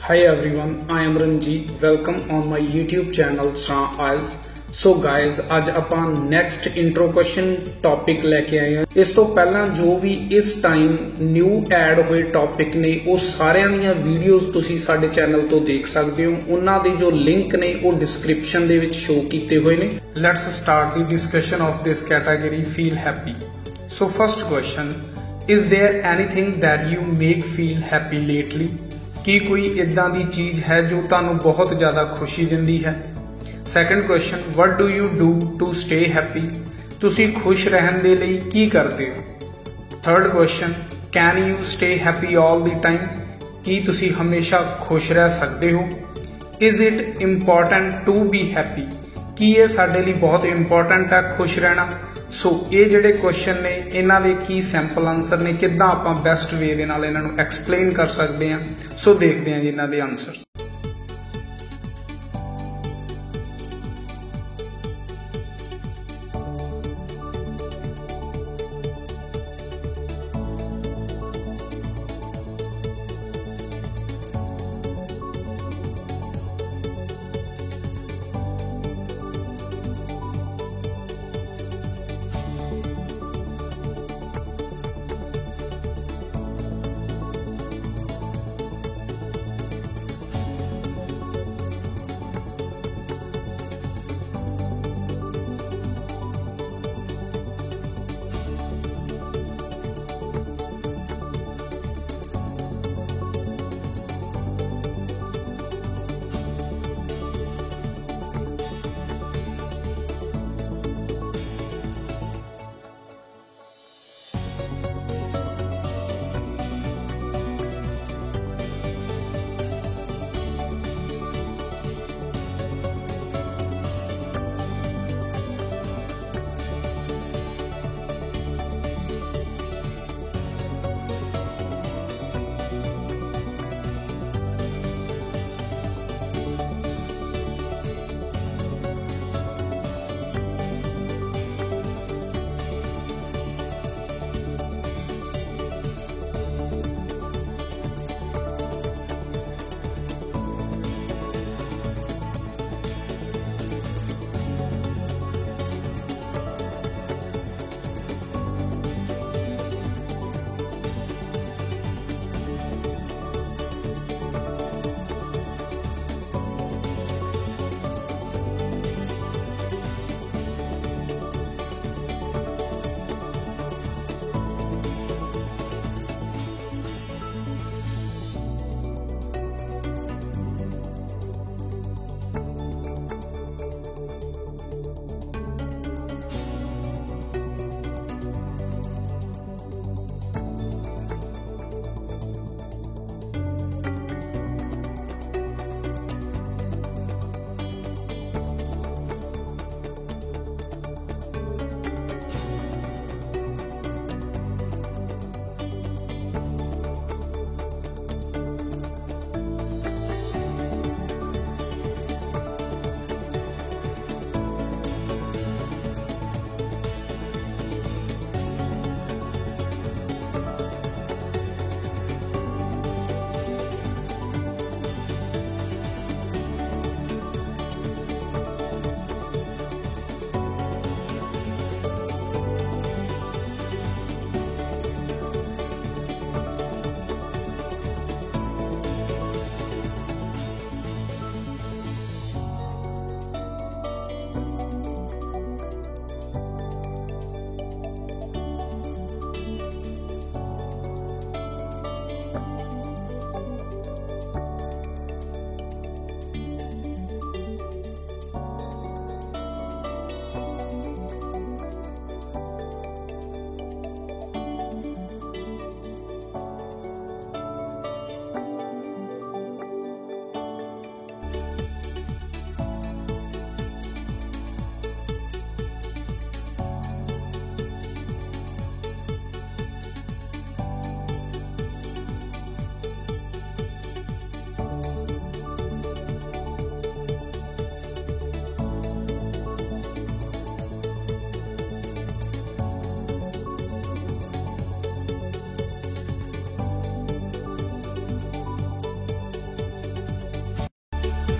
Hi everyone, I am Ranjit. Welcome on my YouTube channel Sra IELTS. So guys ਅੱਜ ਆਪਾਂ next intro question topic ਲੈ ਕੇ ਆਏ ਹਾਂ। ਇਸ ਤੋਂ ਪਹਿਲਾਂ ਜੋ ਵੀ ਇਸ ਟਾਈਮ ਨਿਊ ਐਡ ਹੋਏ ਟੌਪਿਕ ਨੇ ਉਹ ਸਾਰਿਆਂ ਦੀਆਂ ਵੀਡੀਓਜ਼ ਤੁਸੀਂ ਸਾਡੇ ਚੈਨਲ ਤੋਂ ਦੇਖ ਸਕਦੇ ਹੋ। ਉਹਨਾਂ ਦੇ ਜੋ ਲਿੰਕ ਨੇ ਉਹ ਡਿਸਕ੍ਰਿਪਸ਼ਨ ਦੇ ਵਿੱਚ ਸ਼ੋ ਕੀਤੇ ਹੋਏ ਨੇ। Let's start the discussion of this category feel happy. So first question, is there anything that you make feel happy lately? ਕੀ ਕੋਈ ਇਦਾਂ ਦੀ ਚੀਜ਼ ਹੈ ਜੋ ਤੁਹਾਨੂੰ ਬਹੁਤ ਜ਼ਿਆਦਾ ਖੁਸ਼ੀ ਦਿੰਦੀ ਹੈ? Second question, what do you do to stay happy? ਤੁਸੀਂ ਖੁਸ਼ ਰਹਿਣ ਦੇ ਲਈ ਕੀ ਕਰਦੇ ਹੋ? Third question, can you stay happy all the time? ਕੀ ਤੁਸੀਂ ਹਮੇਸ਼ਾ ਖੁਸ਼ ਰਹਿ ਸਕਦੇ ਹੋ? is it important to be happy? ਕੀ ਇਹ ਸਾਡੇ ਲਈ ਬਹੁਤ ਇੰਪੋਰਟੈਂਟ ਹੈ ਖੁਸ਼ ਰਹਿਣਾ? ਸੋ ਇਹ ਜਿਹੜੇ ਕੁਐਸਚਨ ਨੇ ਇਹਨਾਂ ਦੇ ਕੀ ਸੈਂਪਲ ਆਨਸਰ ਨੇ, ਕਿੱਦਾਂ ਆਪਾਂ ਬੈਸਟ ਵੇ ਦੇ ਨਾਲ ਇਹਨਾਂ ਨੂੰ ਐਕਸਪਲੇਨ ਕਰ ਸਕਦੇ ਹਾਂ। ਸੋ ਦੇਖਦੇ ਹਾਂ ਜੀ ਇਹਨਾਂ ਦੇ ਆਨਸਰਸ।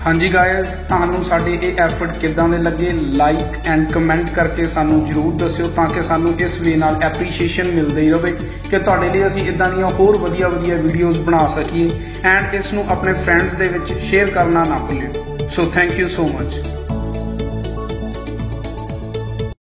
ਹਾਂਜੀ ਗਾਇਜ਼, ਤੁਹਾਨੂੰ ਸਾਡੇ ਇਹ ਐਫਰਟ ਕਿੱਦਾਂ ਦੇ ਲੱਗੇ ਲਾਈਕ ਐਂਡ ਕਮੈਂਟ ਕਰਕੇ ਸਾਨੂੰ ਜਰੂਰ ਦੱਸਿਓ ਤਾਂ ਕਿ ਸਾਨੂੰ ਇਸ ਵੇ ਨਾਲ ਐਪਰੀਸ਼ੀਏਸ਼ਨ ਮਿਲਦੀ ਰਹੇ ਕਿ ਤੁਹਾਡੇ ਲਈ ਅਸੀਂ ਇਦਾਂ ਦੀਆਂ ਹੋਰ ਵਧੀਆ ਵੀਡੀਓਜ਼ ਬਣਾ ਸਕੀਏ ਐਂਡ ਇਸ ਨੂੰ ਆਪਣੇ ਫਰੈਂਡਸ ਦੇ ਵਿੱਚ ਸ਼ੇਅਰ ਕਰਨਾ ਨਾ ਭੁੱਲਿਓ। So thank you so much.